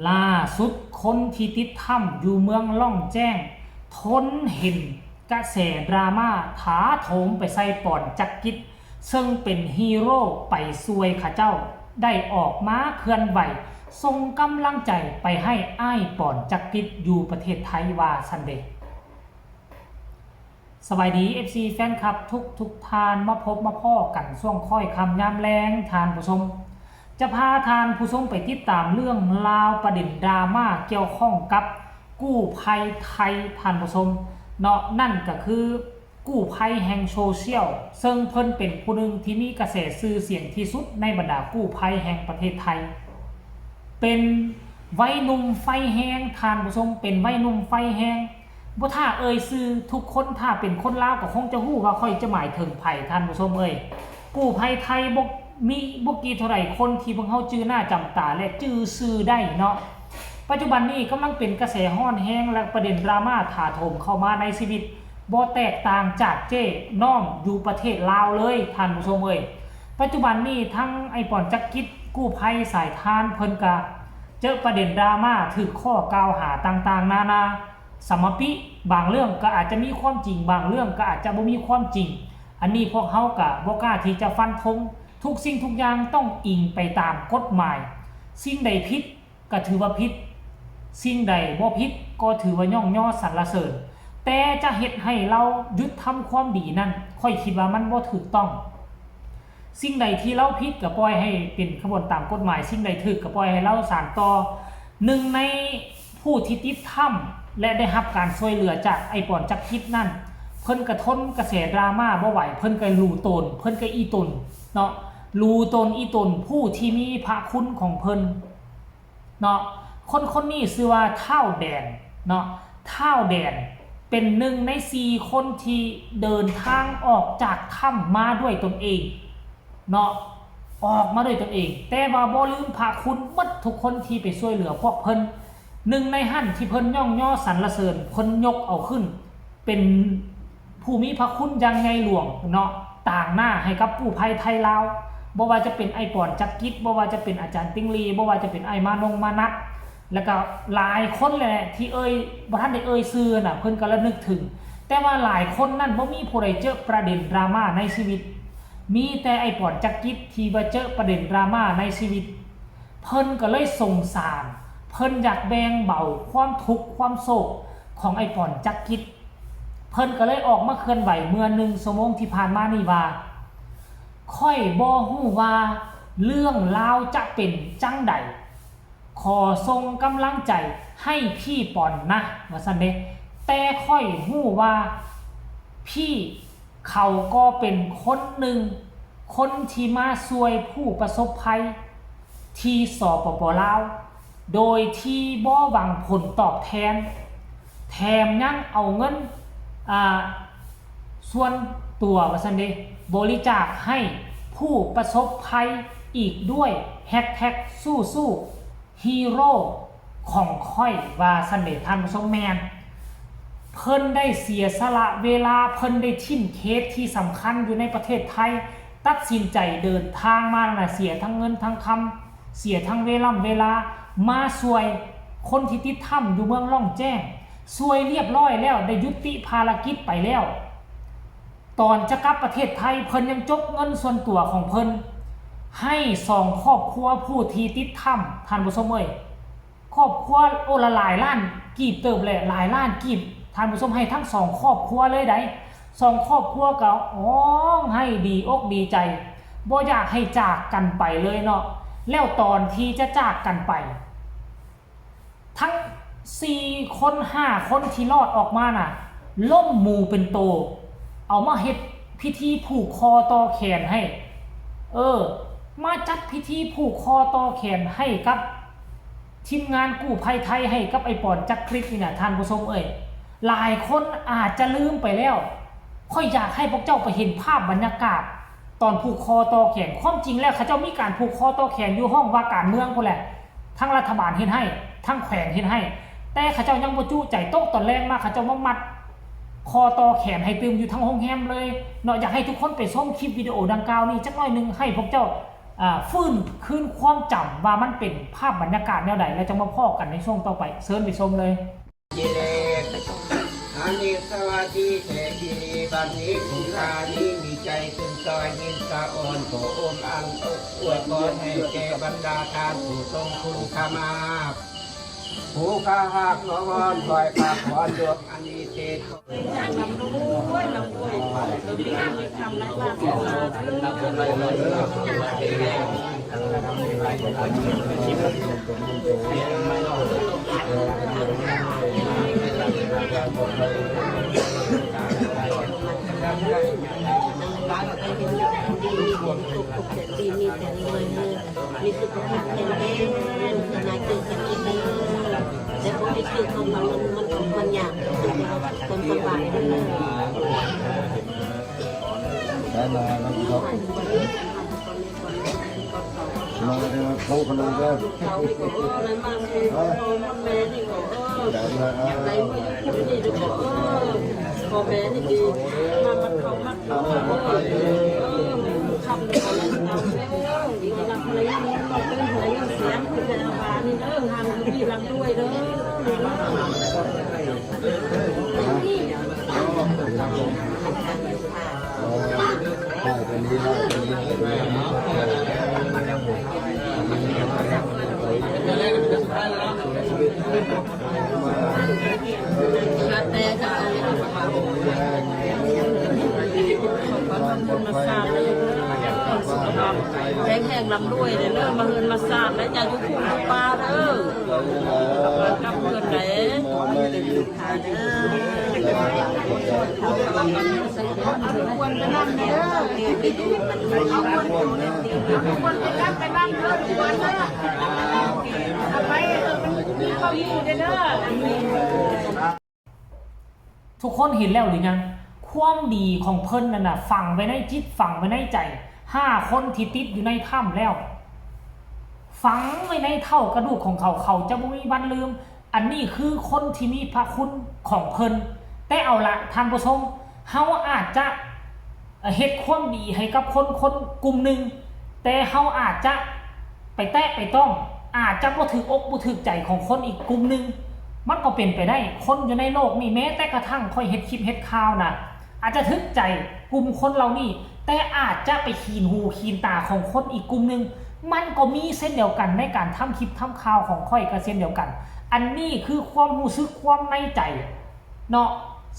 ล่าสุดคนที่ติดถ้ำอยู่เมืองล่องแจ้งทนเห็นกระแสดราม่าถาโถมไปใส่ป่อนจักริดซึ่งเป็นฮีโร่ไปซวยข้าเจ้าได้ออกมาเคลื่อนไหวส่งกำลังใจไปให้อ้ายป่อนจักริดอยู่ประเทศไทยว่าซันเดย์สวัสดี FC แฟนคลับทุกทานมาพบมาพ่อกันช่วงค่อยคำยามแรงทานผู้ชมจะพาทานผู้ชมไปติดตามเรื่องราวประเด็นดราม่าเกี่ยวข้องกับกู้ภัยไทยทานผู้ชมเนาะนั่นก็คือกู้ภัยแห่งโซเชียลซึ่งเพิ่นเป็นผู้หนึ่งที่มีกระแสชื่อเสียงที่สุดในบรรดากู้ภัยแห่งประเทศไทยเป็นวัยหนุ่มไฟแห้งทานผู้ชมเป็นวัยหนุ่มไฟแห้งบ่ถ้าเอ่ยชื่อทุกคนถ้าเป็นคนลาวก็คงจะฮู้ว่าค่อยจะหมายถึงไผท่านผู้ชมเอ้ยกู้ภัยไทยมีบ่กี่เท่าไหร่คนที่พวกเฮาจื้อหน้าจำตาและจื้อชื่อได้เนาะปัจจุบันนี้กำลังเป็นกระแสฮ้อนแฮงและประเด็นดราม่าถาโถมเข้ามาในชีวิตบ่แตกต่างจากเจ้น้องอยู่ประเทศลาวเลยท่านผู้ชมเอ้ยปัจจุบันนี้ทั้งไอ้ป่อนจักริดกู้ภัยสายทานเพิ่นก็เจอประเด็นดราม่าถูกข้อกล่าวหาต่างๆนานาสมปิบางเรื่องก็อาจจะมีความจริงบางเรื่องก็อาจจะบ่มีความจริงอันนี้พวกเฮาก็บ่กล้าที่จะฟันธงทุกสิ่งทุกอย่างต้องอิงไปตามกฎหมายสิ่งใดผิดก็ถือว่าผิดสิ่งใดบ่ผิดก็ถือว่าย่องย่อสรรเสริญแต่จะเฮ็ดให้เราหยุดทำความดีนั้นค่อยคิดว่ามันบ่ถูกต้องสิ่งใดที่เราผิดก็ปล่อยให้เป็นขบวนตามกฎหมายสิ่งใดถูกก็ปล่อยให้เราสานต่อหนึ่งในผู้ที่ติดถ้ำและได้รับการช่วยเหลือจากไอ้ป่อนจักริดนั่นเพิ่นกระทนกระแสดราม่าบ่ไหวเพิ่นก็รู้ตนเพิ่นก็อีตนเนาะรู้ตนอีตนผู้ที่มีพระคุณของเพิ่นเนาะคนนี้ชื่อว่าท้าวแดนเนาะท้าวแดนเป็นหนึ่งใน4คนที่เดินทางออกจากถ้ำมาด้วยตนเองเนาะออกมาด้วยตนเองแต่ว่าบ่ลืมพระคุณหมดทุกคนที่ไปช่วยเหลือพวกเพิ่นหนึ่งในหั่นที่เพิ่นย่องย่อสรรเสริญเพิ่นยกเอาขึ้นเป็นผู้มีพระคุณอย่างใหญ่หลวงเนาะต่างหน้าให้กับกู้ภัยไทยลาวบ่ว่าจะเป็นไอ้ป่อนจักริดบ่ว่าจะเป็นอาจารย์ติ้งลีบ่ว่าจะเป็นไอ้มานัทแล้วก็หลายคนแหละที่บ่ทันได้ชื่อน่ะเพิ่นก็ระลึกถึงแต่ว่าหลายคนนั่นบ่มีผู้ใดเจอประเด็นดราม่าในชีวิตมีแต่ไอ้ป่อนจักริดที่ว่าเจอประเด็นดราม่าในชีวิตเพิ่นก็เลยสงสารเพิ่นอยากแบ่งเบาความทุกข์ความโศกของไอ้ป่อนจักริดเพิ่นก็เลยออกมาเคลื่อนไหวเมื่อ1 ชั่วโมงที่ผ่านมานี่ว่าค่อยบ่ฮู้ว่าเรื่องราวจะเป็นจังใดขอส่งกำลังใจให้พี่ป่อนนะว่าซั่นเด้แต่ค่อยฮู้ว่าพี่เขาก็เป็นคนหนึ่งคนที่มาช่วยผู้ประสบภัยที่สปป.ลาวโดยที่บ่หวังผลตอบแทนแถมยังเอาเงินส่วนตัวว่าซั่นเด้บริจาคให้ผู้ประสบภัยอีกด้วยแฮชแท็กสู้ๆฮีโร่ของค่อยว่าซั่นเด้ท่านผู้ชมแม่นเพิ่นได้เสียสละเวลาเพิ่นได้ทิ่มเคสที่สำคัญอยู่ในประเทศไทยตัดสินใจเดินทางมาน่ะเสียทั้งเงินทั้งคำเสียทั้งเวลามาช่วยคนที่ติดถ้ำอยู่เมืองล่องแจ้งช่วยเรียบร้อยแล้วได้ยุติภารกิจไปแล้วตอนจะกลับประเทศไทยเพิ่นยังจกเงินส่วนตัวของเพิ่นให้2ครอบครัวผู้ที่ติดถ้ำท่านผู้ชมเอ้ยครอบครัวละหลายล้านกีบเติบแหละหลายล้านกีบท่านผู้ชมให้ทั้ง2ครอบครัวเลยได้2ครอบครัวก็ให้ดีอกดีใจบ่อยากให้จากกันไปเลยเนาะแล้วตอนที่จะจากกันไปทั้ง4คน5คนที่รอดออกมาน่ะล่มหมู่เป็นโตเอามาเฮ็ดพิธีผูกคอต่อแขนให้มาจัดพิธีผูกคอต่อแขนให้กับทีมงานกู้ภัยไทยให้กับไอ้ป่อนจักริดนี่น่ะท่านผู้ชมเอ้ยหลายคนอาจจะลืมไปแล้วค่อยอยากให้พวกเจ้าไปเห็นภาพบรรยากาศตอนผูกคอต่อแขนความจริงแล้วเขาเจ้ามีการผูกคอต่อแขนอยู่ห้องว่าการเมืองพุ่นแหละทั้งรัฐบาลเฮ็ดให้ทั้งแขวงเฮ็ดให้แต่เขาเจ้ายังบ่จู้ใจตกตอนแรกมาเขาเจ้ามามัดคอต่อแขนให้ตึมอยู่ทั้งโรงแรมเลยเนาะอยากให้ทุกคนไปชมคลิปวิดีโอดังกล่าวนี้จักหน่อยนึงให้พวกเจ้า ฟื้นคืนความจำว่ามันเป็นภาพบรรยากาศแนวใดแล้วจะมาพอกันในช่วงต่อไปเชิญไปชมเลยกิเลสอันนี้สวัสดีเทกีบันนี้คุณตานี้มีใจตึงซอยยินสะอ่อนโผอมอังอวดบอนให้แก่บรรดาทานผู้ทรงคุณธรรมาผู้ข้าหักนวอนคอยปากขอนดวงอันนี้เทศมีสุขภาพแข็งแรงนายเกิดจากกินเลยแต่พอได้คือคนมันอย่างคนสบายเลยได้มาแล้วก็มาเลยมาเข้ากันเลยก็เขาอีกอะไรมาคือแม่นี่ก็ได้มาได้มาคุณนี่ดูพอแม่นี่ดีมามันเขามักคำเขาเลยเอาอีกหลังอะไรนี่มันเป็นอะไรเสียงคือเป็นอาการนี่ทางที่รังด้วยเด้อใช่ตัวนี้นะตัวนี้แต่จะมาสร้างเลยสุขภาพแข็งลำด้วยเลยเริ่มมาเงินมาสร้างแล้วจะยุบคู่ปลาเด้อกับเพื่อนไหนควรจะนั่งเด้อควรจะนั่งไปนั่งเด้อควรนะเอาไปมันเข้าอยู่เด้อทุกคนเห็นแล้วหรือยังความดีของเพิ่นนั่นน่ะฝังไว้ในจิตฝังไว้ในใจ5 คนที่ติดอยู่ในถ้ำแล้วฝังไว้ในเท่ากระดูกของเขาจะไม่มีวันลืมอันนี้คือคนที่มีพระคุณของเพิ่นแต่เอาละท่านผู้ชมเฮาอาจจะเฮ็ดความดีให้กับคนกลุ่มหนึ่งแต่เฮาอาจจะไปแตะไปต้องอาจจะบ่ถึกอกบ่ถึกใจของคนอีกกลุ่มหนึ่งมันก็เป็นไปได้คนอยู่ในโลกนี่แม้แต่กระทั่งค่อยเฮ็ดคลิปเฮ็ดข่าวนะอาจจะทึกใจกลุ่มคนเหล่านี้แต่อาจจะไปขีนหูขีนตาของคนอีกกลุ่มหนึ่งมันก็มีเส้นเดียวกันในการทำคลิปทำข่าวของค่อยก็เส้นเดียวกันอันนี้คือความรู้สึกความในใจเนาะ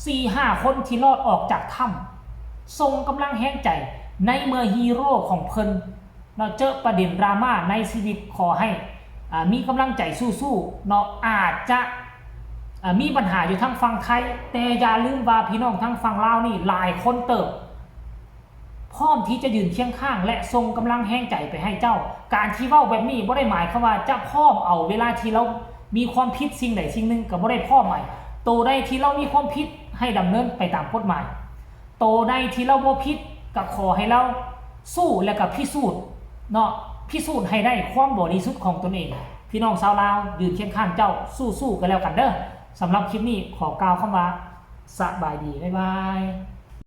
4-5 คนที่รอดออกจากถ้ำทรงกำลังแห้งใจในเมื่อฮีโร่ของเพิ่นเนาะเจอประเด็นดราม่าในชีวิตขอให้มีกำลังใจสู้ๆเนาะอาจจะมีปัญหาอยู่ทั้งฝั่งไทยแต่อย่าลืมว่าพี่น้องทั้งฝั่งลาวนี่หลายคนเติบพร้อมที่จะยืนเคียงข้างและส่งกำลังแห้งใจไปให้เจ้าการที่เว้าแบบนี้บ่ได้หมายความว่าจะพร้อมเอาเวลาที่เรามีความผิดสิ่งใดสิ่งหนึ่งก็บ่ได้พร้อมหมายโตได้ที่เรามีความผิดให้ดำเนินไปตามกฎหมายโตได้ที่เราบ่ผิดก็ขอให้เราสู้และก็พิสูจน์เนาะพิสูจน์ให้ได้ความบริสุทธิ์ของตนเองพี่น้องชาวลาวยืนเคียงข้างเจ้าสู้ๆกันแล้วกันเด้อสำหรับคลิปนี้ขอกล่าวคำว่าสบายดีบ๊ายบาย